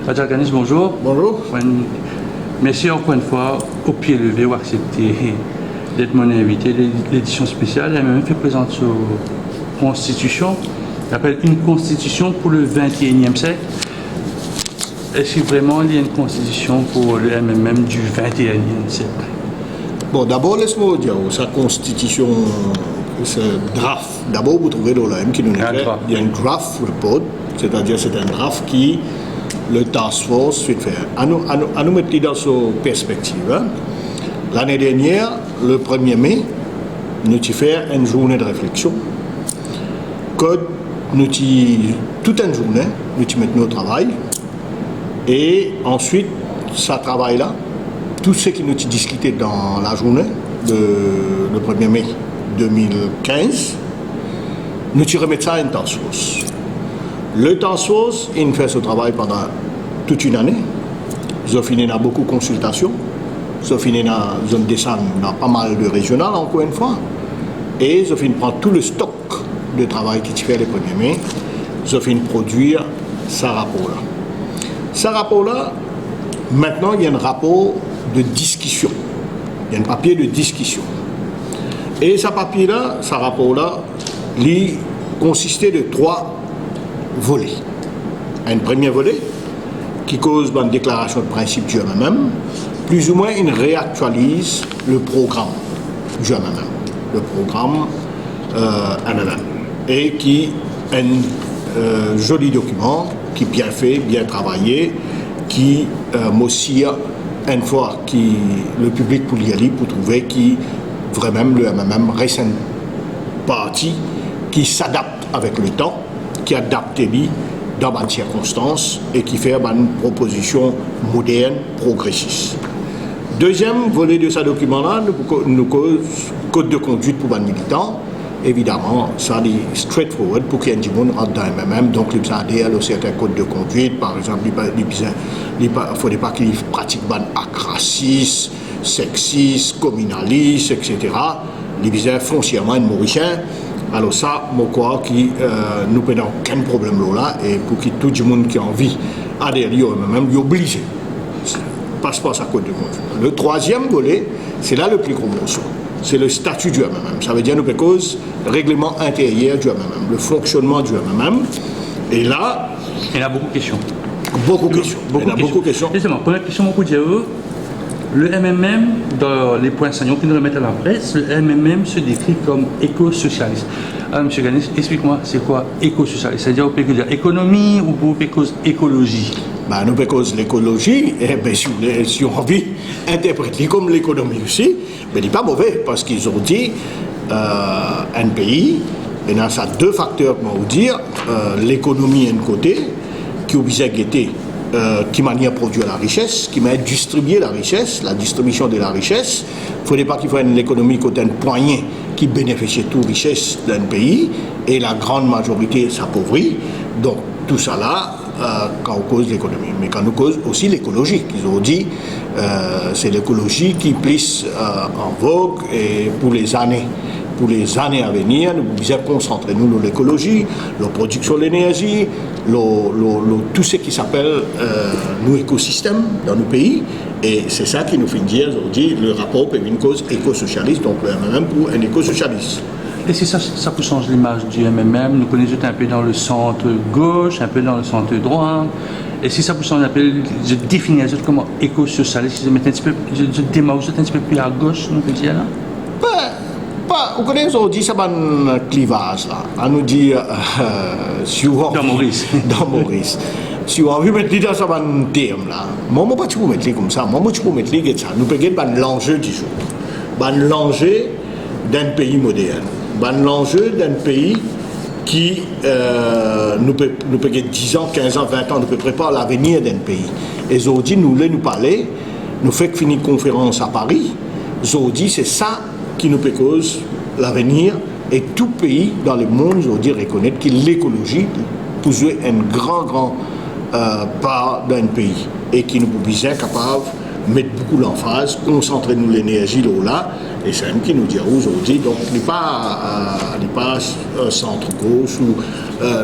Adja Ganis, bonjour. Bonjour. Merci encore une fois, au pied levé, ou accepter d'être mon invité de l'édition spéciale. Elle m'a même fait présenter sur Constitution. Elle appelle une Constitution pour le 21e siècle. Est-ce que vraiment il y a une Constitution pour le MMM du 21e siècle? Bon, d'abord, laisse-moi dire, sa Constitution, ce draft, d'abord, vous trouvez dans l'OM qui nous dit il y a un draft report, c'est-à-dire c'est un draft qui le task force fait faire. À nous mettre dans cette perspective. Hein. L'année dernière, le 1er mai, nous avons fait une journée de réflexion. Code, nous avons toute une journée, nous avons mis au travail. Et ensuite, ce travail-là, tout ce qui nous a discuté dans la journée, le 1er mai 2015, nous avons remis ça à une task force. Le task force, il fait ce travail pendant toute une année. Ils ont fini dans beaucoup de consultations. Ils ont fini dans zone descente dans pas mal de régionales, encore une fois. Et ils ont fini prendre tout le stock de travail qui fait le 1er mai. Ils ont fini produire ce rapport-là. Ce rapport-là, maintenant, il y a un rapport de discussion. Il y a un papier de discussion. Et ce papier-là, ce rapport-là, il consistait de 3 volets. Un premier volet qui cause une déclaration de principe du MMM, plus ou moins il réactualise le programme du MMM, le programme MMM, et qui est un joli document qui est bien fait, bien travaillé, qui m'aussi une fois que le public pour y aller, pour trouver qui vraiment le MMM reste une partie qui s'adapte avec le temps, qui adapte lui dans les circonstances et qui fait une proposition moderne, progressiste. Deuxième volet de ce document-là, nous cause code de conduite pour les militants. Évidemment, ça est straightforward pour qu'il y ait du monde rentre dans le MMM. Donc, il y a certains codes de conduite. Par exemple, il ne faudrait pas qu'ils pratiquent actes racistes, sexistes, communalistes, etc. Il y a foncièrement une mauricien. Alors ça, je crois que nous n'avons aucun problème là, et pour que tout le monde qui a envie d'adhérer au MMM, il est obligé. Passe pas sa code de conduite. Le troisième volet, c'est là le plus gros morceau. C'est le statut du MMM. Ça veut dire nous cause le règlement intérieur du MMM, le fonctionnement du MMM. Et là, il y a beaucoup de questions. Beaucoup de questions. Justement, première question, mon coup de le MMM, dans les points saillants qui nous remettent à la presse, le MMM se décrit comme éco-socialiste. Alors, M. Ganis, explique-moi, c'est quoi éco-socialiste? C'est-à-dire, on peut dire économie ou on peut cause écologie? Nous peut cause l'écologie, et si on a envie d'interpréter comme l'économie aussi, mais il n'est pas mauvais, parce qu'ils ont dit un pays, et dans ça 2 facteurs, on va dire, l'économie d'un côté, qui oblige à guetter qui manière produire la richesse, qui m'a distribuer la richesse, la distribution de la richesse. Il ne faudrait pas qu'il faut une économie côté un poignet qui bénéficie de toute richesse d'un pays et la grande majorité s'appauvrit. Donc tout ça là, quand on cause l'économie, mais quand on cause aussi l'écologie. Ils ont dit c'est l'écologie qui plisse en vogue et pour les années à venir, nous devons concentrer nous sur l'écologie, la production de l'énergie, tout ce qui s'appelle nos écosystèmes dans nos pays. Et c'est ça qui nous fait dire aujourd'hui le rapport pour une cause éco-socialiste, donc le MMM pour un éco-socialiste. Et si ça peut changer l'image du MMM, nous connaissons un peu dans le centre gauche, un peu dans le centre droit. Et si ça peut changer un peu, je définis les autres comme éco-socialiste, je démarre un petit peu plus à gauche, nous peut dire là? Vous connaissez aujourd'hui, ça va un clivage là. On nous dit souvent. Dans Maurice. Si on veut mettre dans ça un terme là, moi je ne peux pas mettre comme ça. Moi je peux mettre ça. Nous peut être l'enjeu du jour. L'enjeu d'un pays moderne. L'enjeu d'un pays qui nous peut être 10 ans, 15 ans, 20 ans, nous peut préparer l'avenir d'un pays. Et aujourd'hui, nous voulons nous parler, nous faisons finir une conférence à Paris. Aujourd'hui, c'est ça qui nous peut cause l'avenir et tout pays dans le monde aujourd'hui reconnaître que l'écologie peut jouer une grande part d'un pays et qui nous peut bien capable de mettre beaucoup l'emphase, concentrer nous l'énergie là et c'est même qui nous dit aujourd'hui donc il n'est pas centre gauche ou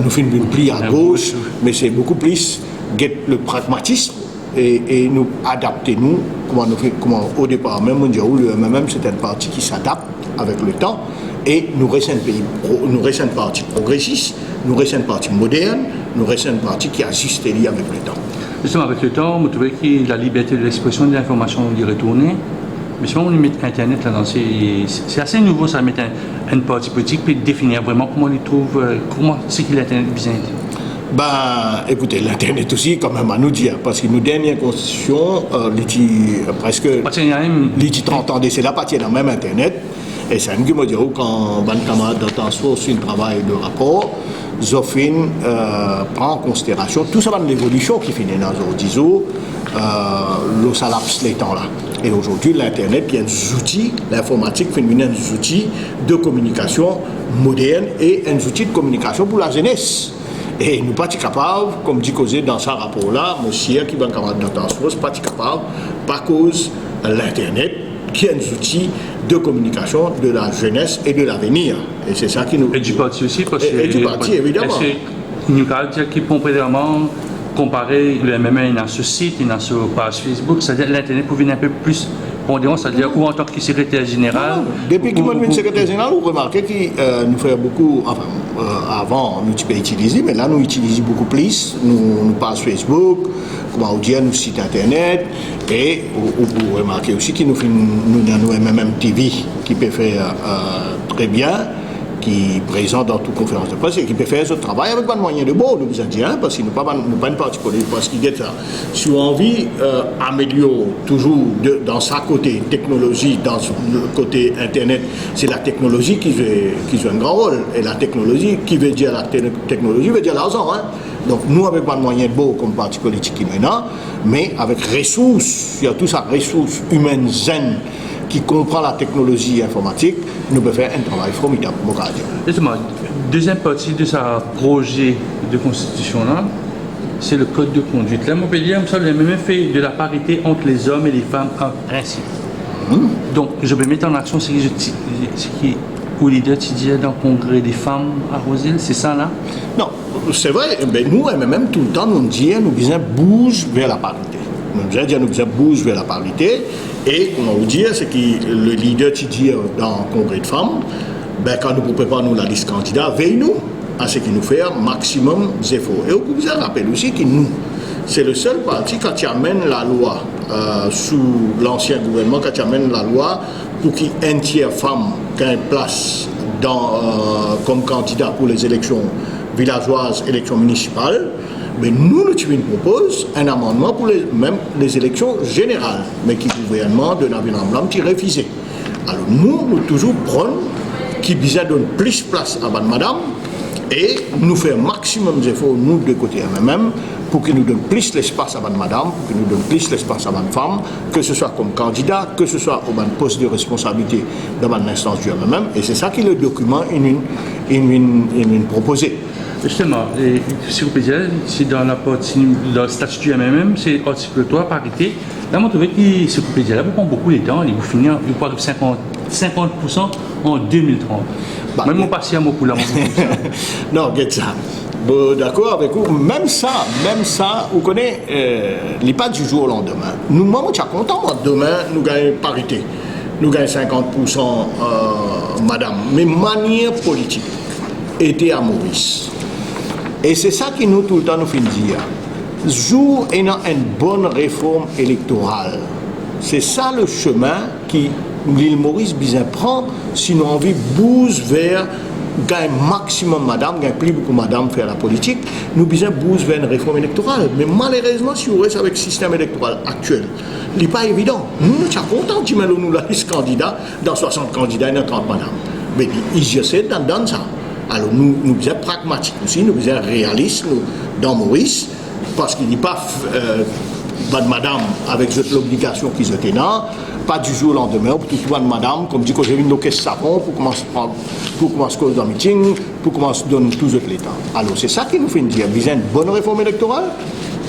nous faisons une pli à gauche mais c'est beaucoup plus get le pragmatisme et nous adapter nous, comment au départ, même le MMM, c'est un parti qui s'adapte avec le temps, et nous restons un parti progressiste, nous restons un parti moderne, nous restons un parti qui ajuste avec le temps. Justement, avec le temps, vous trouvez que la liberté de l'expression de l'information est retournée. Mais si on met Internet là-dedans, c'est assez nouveau, ça mettre un parti politique puis définir vraiment comment il trouve, comment c'est qu'il Internet besoin. Ben, écoutez, l'Internet aussi, quand même, à nous dire, parce que nos dernières constitutions, presque, les 30 ans d'essai là, partie dans le même Internet, et c'est un qui me dit, quand un camarade d'attention sur un travail de rapport, Zofine prend en considération tout ça, l'évolution qui finit dans les 10 ans, le salaps les temps là. Et aujourd'hui, l'Internet, il y a des outils, l'informatique fait des outils de communication moderne et un outil de communication pour la jeunesse. Et nous ne sommes pas capables, comme dit Causé dans ce rapport-là, monsieur qui va en camarade d'attention, nous ne sommes pas capables, par cause de l'Internet, qui est un outil de communication de la jeunesse et de l'avenir. Et c'est ça qui nous... Et du parti aussi, parce que... Et du parti, évidemment. Nous avons dire qu'il peut vraiment comparer le MMM dans ce site et dans ce page Facebook, c'est-à-dire l'Internet pour venir un peu plus pondérant, c'est-à-dire ou en tant que secrétaire général... Non, depuis qu'il est secrétaire général, vous remarquez qu'il nous fait beaucoup... Enfin, avant, nous pouvons utiliser, mais là, nous utilisons beaucoup plus. Nous page Facebook, comment dire, nos sites Internet, et vous remarquez aussi qu'il nous avons MMM TV qui peut faire très bien, qui est présent dans toute conférence de presse et qui peut faire ce travail avec un moyen de bon, nous vous dire, parce qu'il nous pas une partie politique, parce qu'il est ça. Si on a envie d'améliorer toujours dans sa côté technologie, dans le côté Internet, c'est la technologie qui joue un grand rôle. Et la technologie, qui veut dire la technologie, veut dire l'argent. Hein? Donc nous, avec pas de moyen de beau comme parti politique qui est maintenant, mais avec ressources, il y a tout ça, ressources humaines zen, qui comprend la technologie informatique, nous pouvons faire un travail formidable. Justement, deuxième partie de ce projet de constitution-là, c'est le code de conduite. Là, Montpellier, il me semble, même fait de la parité entre les hommes et les femmes en principe. Donc, je vais mettre en action ce qui où leader tu dis dans le congrès des femmes à Roselle, c'est ça là? Non, c'est vrai, mais nous, même tout le temps, nous disons, nous disons, bouge vers la parité. Nous disons, bouge vers la parité. Et, on vous dit, c'est que le leader tu dis dans le congrès de femmes, ben, quand nous préparons nous la liste candidat, veille-nous à ce qu'il nous fait maximum d'efforts. Et vous vous rappelez aussi que nous, c'est le seul parti quand il amène la loi sous l'ancien gouvernement, quand il amène la loi pour qu'un tiers femme ait place comme candidat pour les élections villageoises, élections municipales. Mais nous proposons un amendement pour même les élections générales, mais qui le gouvernement de Nabil Ramblam qui refusé. Alors nous toujours prenons qui besoin donne plus place à madame et nous faire maximum d'efforts, nous de côté même, pour qu'il nous donne plus l'espace à madame, pour qu'il nous donne plus l'espace à femme, que ce soit comme candidat, que ce soit au poste de responsabilité dans l'instance du même. Et c'est ça qui est le document il proposé. Justement, si vous pouvez dire, c'est dans le statut du MMM, c'est article 3, parité. Là, on trouve que ce que vous pouvez dire, là, vous prend beaucoup de temps, il vous finit, il vous 50% en 2030. Bah, même mon patient, mon coup là, non, get ça. Bon, d'accord avec vous. Même ça, vous connaissez, il n'est pas du jour au lendemain. Nous, moi, je suis content, demain, nous gagnons parité. Nous gagnons 50%, madame. Mais manière politique était à Maurice. Et c'est ça qui nous, tout le temps, nous fait dire. Jour et dans une bonne réforme électorale. C'est ça le chemin qui l'île Maurice Bizin prend si nous envie bouge vers un maximum madame, gagne plus beaucoup madame faire la politique, nous besoin bouge vers une réforme électorale. Mais malheureusement, si on reste avec le système électoral actuel, il n'est pas évident. Nous sommes contents de mettre nous la liste candidat dans 60 candidats et dans 30 madame. Mais ils essaient d'en ça. Alors nous sommes pragmatiques aussi, nous sommes réalistes dans Maurice, parce qu'il n'y a pas de madame avec l'obligation qu'ils étaient là, pas du jour au lendemain, pour tout le monde madame, comme dit que j'ai vu nos caisses savon pour commencer à cause d'un meeting, pour commencer à donner tout l'État. Alors c'est ça qui nous fait dire, besoin une bonne réforme électorale,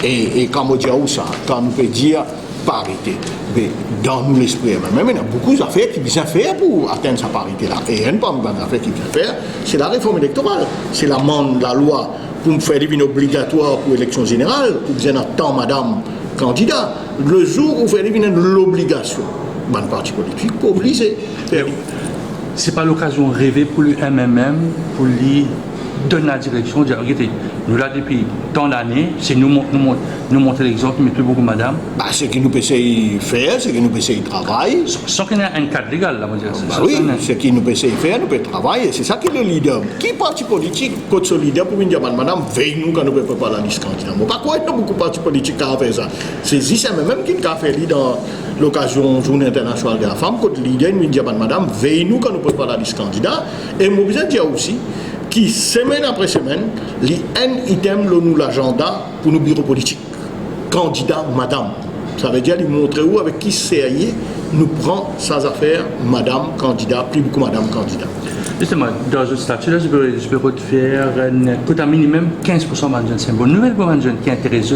et quand on dit où ça, quand on peut dire parité. Mais dans nous l'esprit même, il y a beaucoup d'affaires qui besoin faire pour atteindre sa parité là. Et une affaire qui vient faire, c'est la réforme électorale. C'est la loi pour me faire une obligatoire pour l'élection générale, pour que un temps madame candidat, le jour où vous faites l'obligation, le parti politique pour obliger. C'est pas l'occasion rêvée pour le MMM, pour lui donner la direction, dire regardez, nous là depuis tant d'années, c'est nous montrer l'exemple, mais plus beaucoup madame. Bah, c'est que nous peut faire, c'est que nous peut travailler. Sans qu'il y ait un cadre légal, là, on va dire. Oui, c'est que nous peut faire, nous peut travailler. C'est ça qui est le leader. Qui parti politique, côté ce leader, pour me dire, madame, veille nous quand nous peut pas la liste candidat. Pas quoi, il y a beaucoup de partis politiques qui ont fait ça. C'est ici, même qui a fait dans l'occasion Journée internationale de la femme, côté leader, il me dit, madame, veille nous quand nous peut pas la liste candidat. Et moi, je dire aussi, qui, semaine après semaine, les N items nous l'agenda pour nos bureaux politiques. Candidat, madame. Ça veut dire lui montrer où, avec qui CAI nous prend sans affaires, madame, candidat, plus beaucoup madame, candidat. Justement, dans ce statut-là, je peux faire un minimum 15% de jeunes. C'est une bonne nouvelle pour un jeune qui est intéressé.